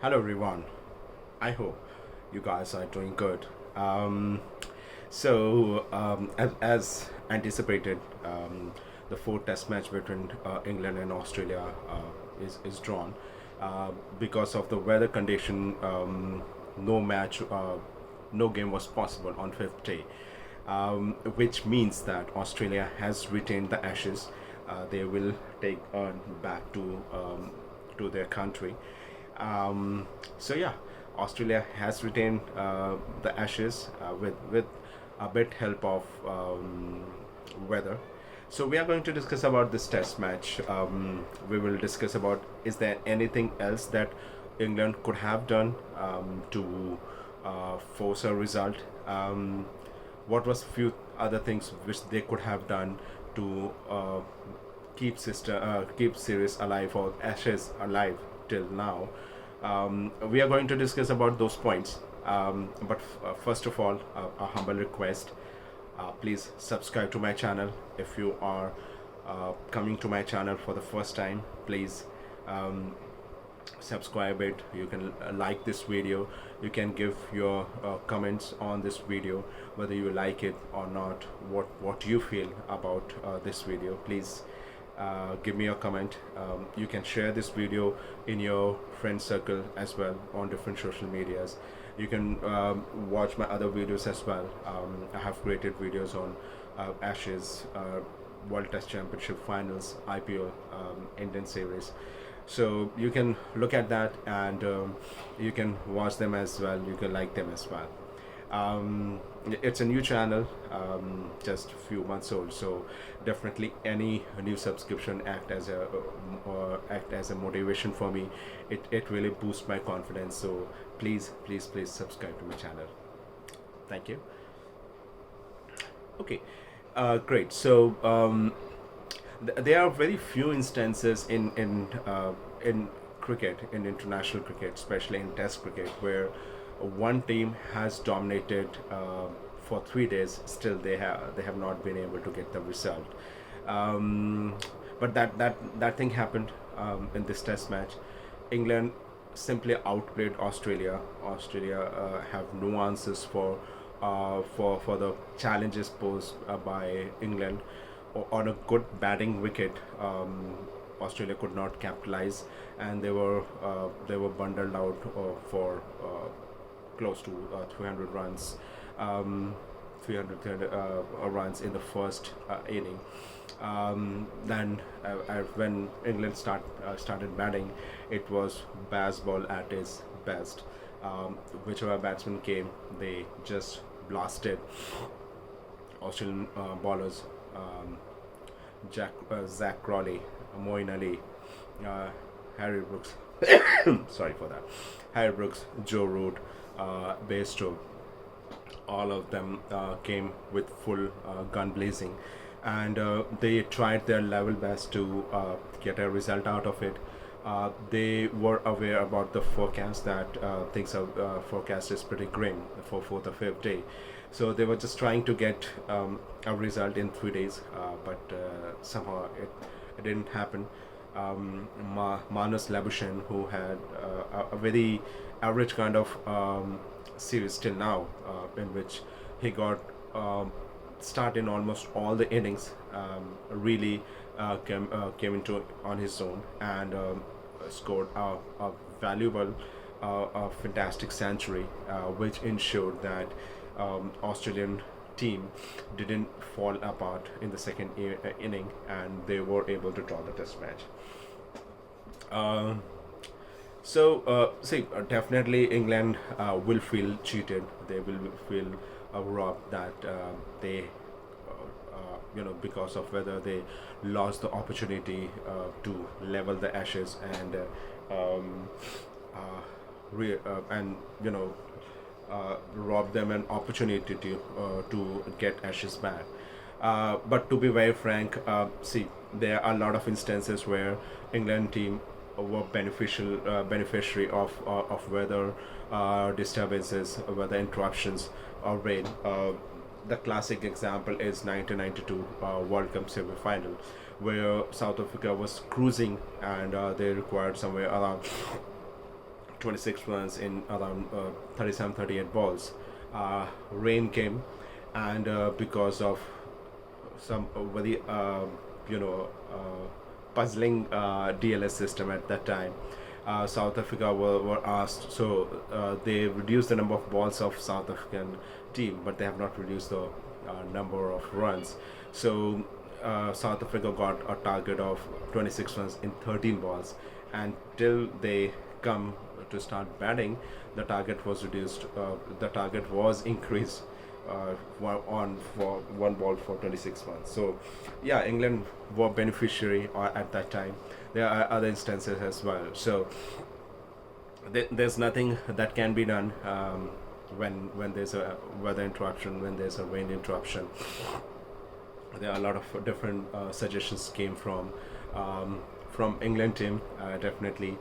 Hello everyone. I hope you guys are doing good. As anticipated, the fourth Test match between England and Australia is drawn because of the weather condition. No game was possible on fifth day, which means that Australia has retained the Ashes. They will take back to their country. Um, so yeah, Australia has retained the Ashes with a bit help of weather. So we are going to discuss about this Test match. We will discuss about is there anything else that England could have done to force a result. What was few other things which they could have done to keep series alive or Ashes alive till now. We are going to discuss about those points. But first of all, a humble request. Please subscribe to my channel. If you are coming to my channel for the first time, please subscribe it. You can like this video. You can give your comments on this video, whether you like it or not, what you feel about this video. Please give me a comment. You can share this video in your friend circle as well on different social medias. You can watch my other videos as well. I have created videos on Ashes, World Test Championship finals, IPL, Indian series. So you can look at that, and you can watch them as well. You can like them as well. It's a new channel, just a few months old, so definitely any new subscription act as a motivation for me. It really boosts my confidence. So please subscribe to my channel. Thank you. Okay, great. So there are very few instances in cricket, in international cricket, especially in Test cricket, where one team has dominated for 3 days. Still, they have not been able to get the result. Um, but that thing happened in this Test match. England simply outplayed Australia. Australia have no answers for the challenges posed by England. On a good batting wicket, Australia could not capitalize, and they were bundled out for close to 300 runs, 300 runs in the first inning. Then when England started batting, it was Bazball at his best. Whichever batsman came, they just blasted Australian bowlers. Zack Crawley, Moeen Ali, Harry Brooks, sorry for that, Harry Brooks, Joe Root, Bairstow, all of them came with full gun blazing, and they tried their level best to get a result out of it. They were aware about the forecast that things are forecast is pretty grim for fourth or fifth day, so they were just trying to get a result in 3 days, but somehow it didn't happen. Marnus labuschagne, who had a very average kind of series till now, in which he got start in almost all the innings, really came into on his own, and scored a valuable, a fantastic century, which ensured that Australian team didn't fall apart in the second inning, and they were able to draw the Test match. Uh, Definitely England will feel cheated. They will feel robbed that because of whether they lost the opportunity to level the Ashes and and rob them an opportunity to get Ashes back. But to be very frank, see, there are a lot of instances where England team were beneficiary of weather disturbances, weather interruptions, or rain. The classic example is 1992 World Cup semi-final, where South Africa was cruising, and they required somewhere around 26 runs in around 37, 38 balls. Rain came, and because of some very you know puzzling DLS system at that time, South Africa were asked. So they reduced the number of balls of South African team, but they have not reduced the number of runs. So South Africa got a target of 26 runs in 13 balls, and till they come to start batting, the target was reduced. The target was increased for one ball for 26 runs. So, yeah, England were beneficiary at that time. There are other instances as well. So, there's nothing that can be done when there's a weather interruption, when there's a rain interruption. There are a lot of different suggestions came from England team. Definitely,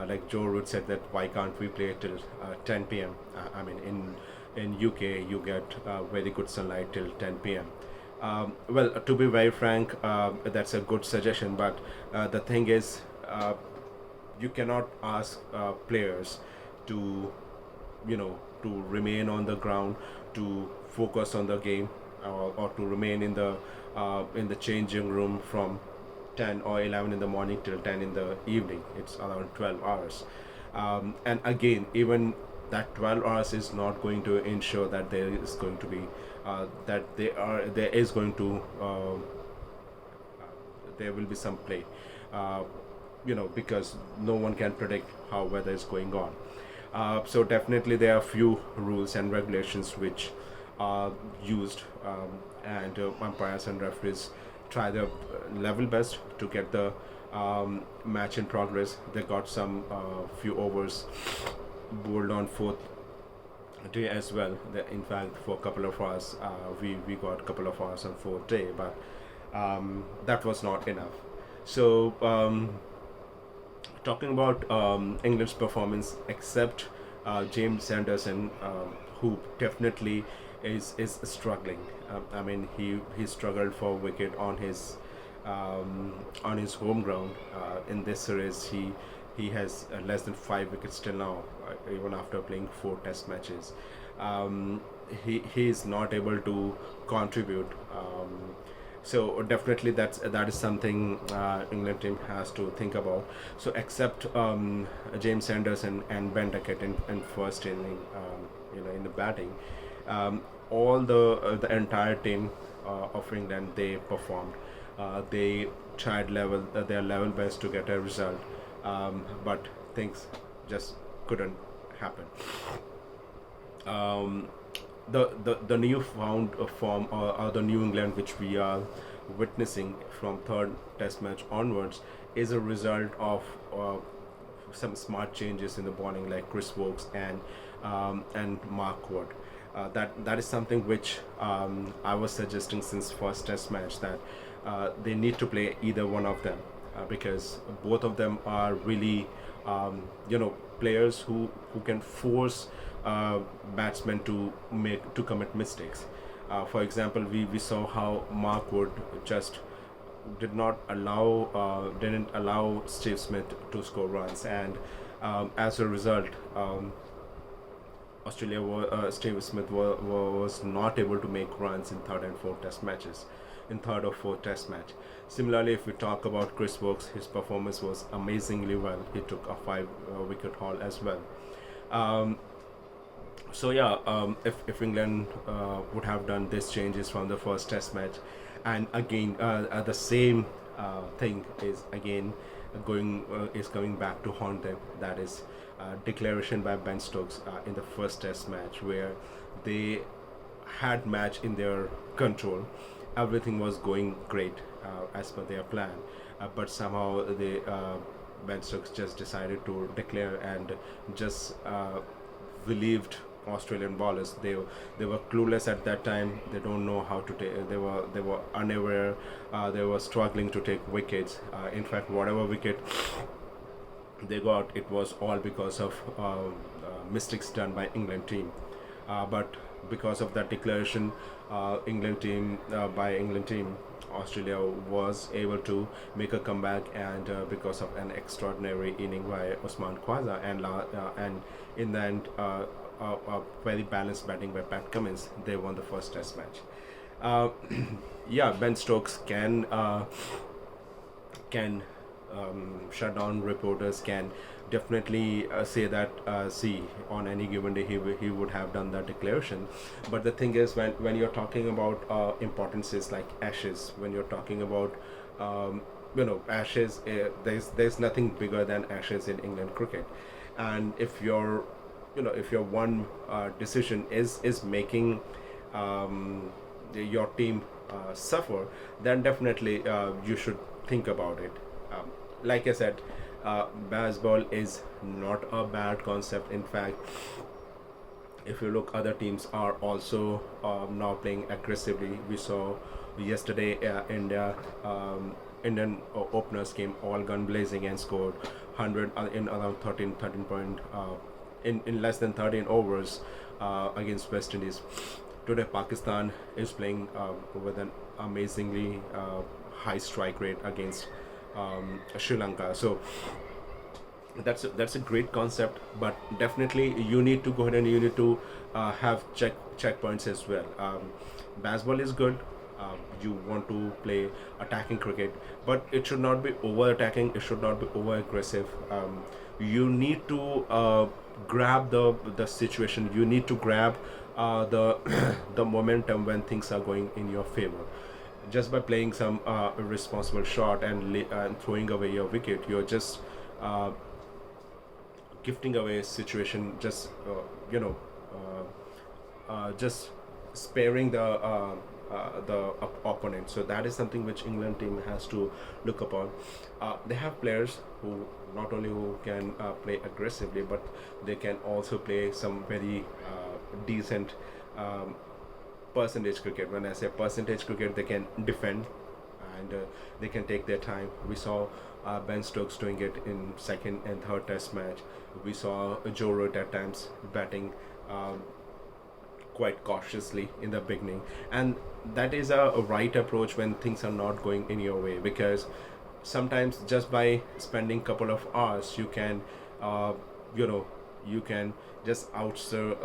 like Joe Root said that why can't we play till 10 p.m. I mean in UK you get very good sunlight till 10 p.m. Well, to be very frank, that's a good suggestion, but the thing is, you cannot ask players to, to remain on the ground, to focus on the game, or to remain in the changing room from 10 or 11 in the morning till 10 in the evening. It's around 12 hours. And again, even that 12 hours is not going to ensure that there is going to be there will be some play, because no one can predict how weather is going on. So definitely there are few rules and regulations which are used, and umpires and referees try their level best to get the match in progress. They got some few overs bowled on fourth day as well. In fact, for a couple of hours, we got a couple of hours on fourth day, but that was not enough. So talking about England's performance, except James Anderson, who definitely is struggling. I mean, he struggled for wicket on his home ground. In this series, he has less than 5 wickets till now, even after playing 4 Test matches. He is not able to contribute. So definitely that is something England team has to think about. So except James Anderson and Ben Duckett in first inning, in the batting, all the entire team of England, they performed. They tried their level best to get a result, but things just couldn't happen. The newfound form, or the New England which we are witnessing from third Test match onwards, is a result of some smart changes in the bowling, like Chris Stokes and Mark Wood. That is something which I was suggesting since first Test match, that they need to play either one of them, because both of them are really players who can force batsmen to commit mistakes. For example, we saw how Mark Wood just didn't allow Steve Smith to score runs, and as a result, Steve Smith was not able to make runs in third and fourth Test matches, in third or fourth Test match. Similarly, if we talk about Chris Stokes, his performance was amazingly well. He took a 5-wicket haul as well. So yeah, if England would have done these changes from the first Test match, and again the same thing is again coming back to haunt them. That is declaration by Ben Stokes in the first Test match, where they had match in their control. Everything was going great as per their plan, but somehow Ben Stokes just decided to declare and just relieved Australian bowlers. They were clueless at that time. They don't know how to take. They were unaware. They were struggling to take wickets. In fact, whatever wicket they got, it was all because of mistakes done by England team. But because of that declaration, England team Australia was able to make a comeback, and because of an extraordinary inning by Usman Khwaja, and in the end, a very balanced batting by Pat Cummins, they won the first Test match. Uh, yeah, Ben Stokes can shut down reporters, can definitely say that, see, on any given day he would have done that declaration. But the thing is, when you're talking about importances like Ashes, when you're talking about Ashes, there's nothing bigger than Ashes in England cricket. And if your one decision is making your team suffer, then definitely you should think about it. Like I said, baseball is not a bad concept. In fact, if you look, other teams are also now playing aggressively. We saw yesterday Indian openers came all gun blazing and scored 100 in around 13 point in less than 13 overs against West Indies. Today Pakistan is playing with an amazingly high strike rate against Sri Lanka. So that's a great concept, but definitely you need to go ahead and you need to have checkpoints as well. Baseball is good. You want to play attacking cricket, but it should not be over attacking. It should not be over aggressive. You need to grab the situation. You need to grab the the momentum when things are going in your favor. Just by playing some irresponsible shot and throwing away your wicket, you're just gifting away a situation, just just sparing the opponent. So that is something which England team has to look upon. They have players who not only who can play aggressively, but they can also play some very decent percentage cricket. When I say percentage cricket, they can defend, and they can take their time. We saw Ben Stokes doing it in second and third Test match. We saw Joe Root at times batting quite cautiously in the beginning, and that is a right approach when things are not going in your way, because sometimes just by spending couple of hours you can you can just outserve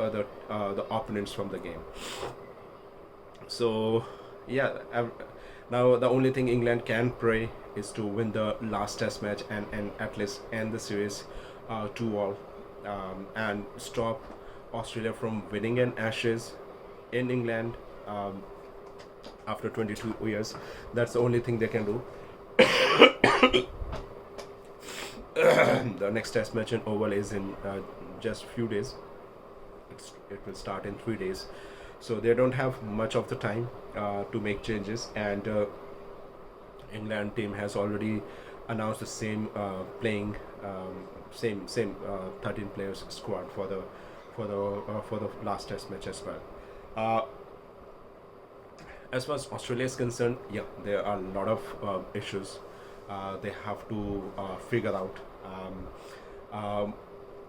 the opponents from the game. So yeah, now the only thing England can pray is to win the last Test match and at least end the series 2-all, and stop Australia from winning an Ashes in England after 22 years. That's the only thing they can do. The next Test match in Oval is in just few days. It will start in 3 days, so they don't have much of the time to make changes. And England team has already announced the same playing same 13 players squad for the last Test match as well. As far as Australia is concerned, yeah, there are a lot of issues they have to figure out.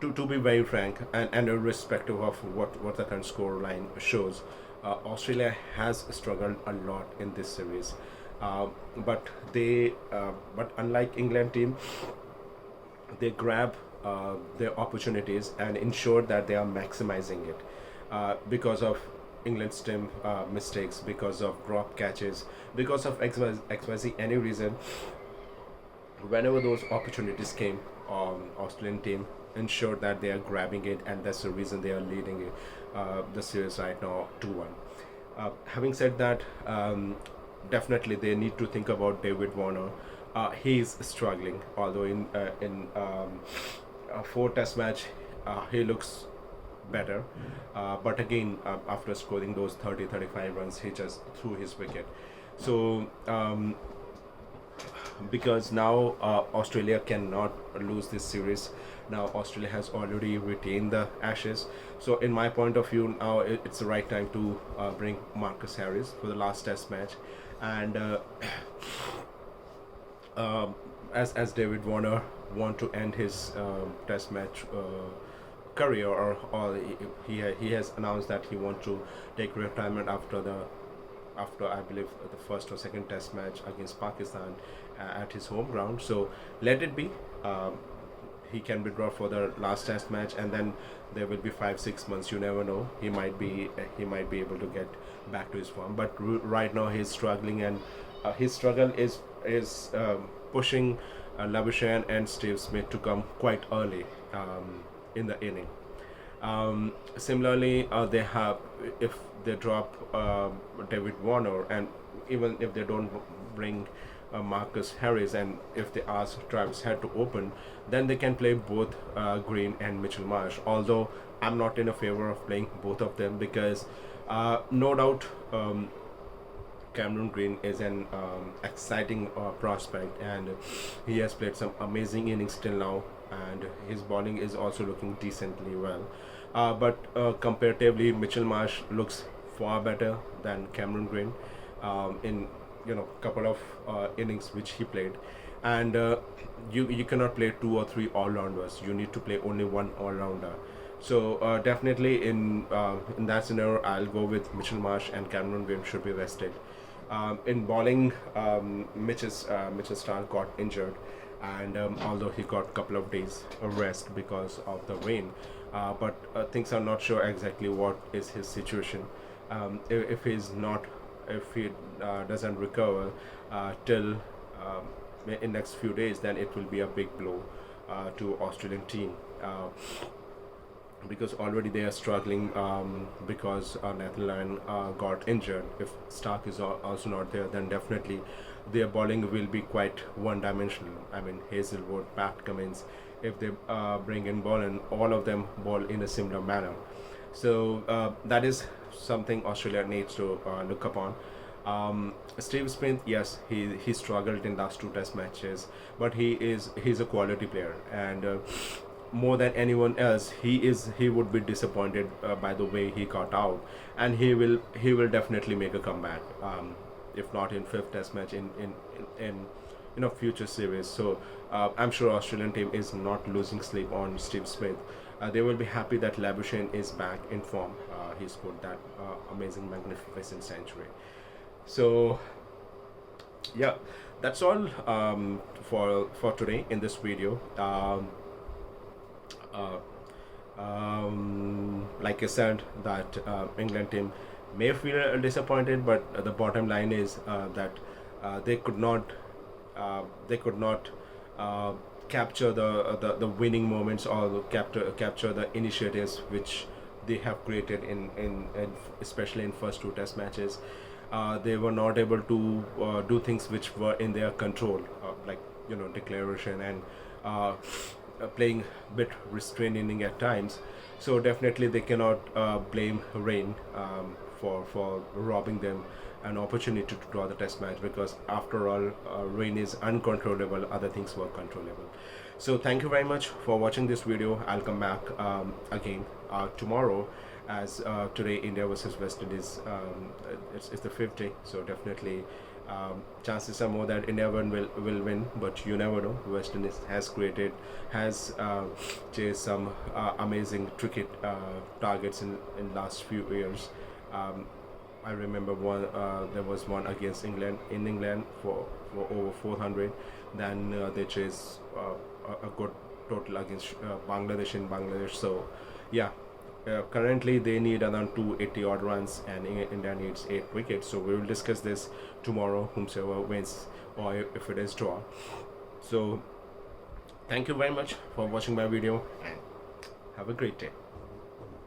To be very frank, and irrespective of what the current score line shows, Australia has struggled a lot in this series. But unlike England team, they grab their opportunities and ensure that they are maximizing it, because of England's team mistakes, because of drop catches, because of XYZ any reason. Whenever those opportunities came, Australian team ensured that they are grabbing it, and that's the reason they are leading it, the series right now 2-1. Having said that, definitely they need to think about David Warner. He's struggling, although in a 4 Test match he looks better, but again, after scoring those 30-35 runs, he just threw his wicket. So because now Australia cannot lose this series. Now Australia has already retained the Ashes, so in my point of view, now it's the right time to bring Marcus Harris for the last Test match. And as David Warner want to end his Test match career, or he has announced that he wants to take retirement after I believe the first or second test match against Pakistan at his home ground. So let it be. He can withdraw for the last test match, and then there will be 5-6 months. You never know. He might be able to get back to his form. But right now he's struggling, and his struggle is pushing Labuschagne and Steve Smith to come quite early in the inning. Similarly, they have, if they drop David Warner, and even if they don't bring Marcus Harris, and if they ask Travis Head to open, then they can play both Green and Mitchell Marsh. Although I'm not in a favor of playing both of them, because no doubt Cameron Green is an exciting prospect, and he has played some amazing innings till now, and his bowling is also looking decently well. But comparatively, Mitchell Marsh looks far better than Cameron Green in couple of innings which he played, and you cannot play 2 or 3 all-rounders. You need to play only one all-rounder. So definitely in that scenario, I'll go with Mitchell Marsh, and Cameron Green should be rested. In bowling, Mitchell Starc got injured, and although he got a couple of days of rest because of the rain, but things are not sure exactly what is his situation. If he doesn't recover till in next few days, then it will be a big blow to Australian team, because already they are struggling because Nathan Lyon got injured. If Starc is also not there, then definitely their bowling will be quite one-dimensional. I mean, Hazelwood, Pat Cummins, if they bring in Boland, all of them bowl in a similar manner. So that is something Australia needs to look upon. Steve Smith, yes, he struggled in last 2 test matches, but he's a quality player, and more than anyone else, he would be disappointed by the way he got out, and he will definitely make a comeback, if not in 5th test match, in future series. So I'm sure Australian team is not losing sleep on Steve Smith. They will be happy that Labuschagne is back in form. He scored that amazing, magnificent century. So yeah, that's all for today in this video. Like I said, that England team may feel disappointed, but the bottom line is that they could not capture the winning moments, or capture the initiatives which they have created in especially in first 2 test matches. They were not able to do things which were in their control, like declaration and playing a bit restrained inning at times. So definitely they cannot blame rain for robbing them an opportunity to draw the test match, because after all, rain is uncontrollable, other things were controllable. So thank you very much for watching this video. I'll come back again tomorrow, as today India versus West Indies, it's the 5th day, so definitely chances are more that India will win, but you never know. West Indies has chased some amazing cricket targets in last few years. I remember there was one against England for over 400. Then they chased a good total against Bangladesh in Bangladesh. So yeah, currently they need around 280 odd runs, and India needs 8 wickets. So we will discuss this tomorrow, whomsoever wins, or if it is draw. So thank you very much for watching my video, and have a great day.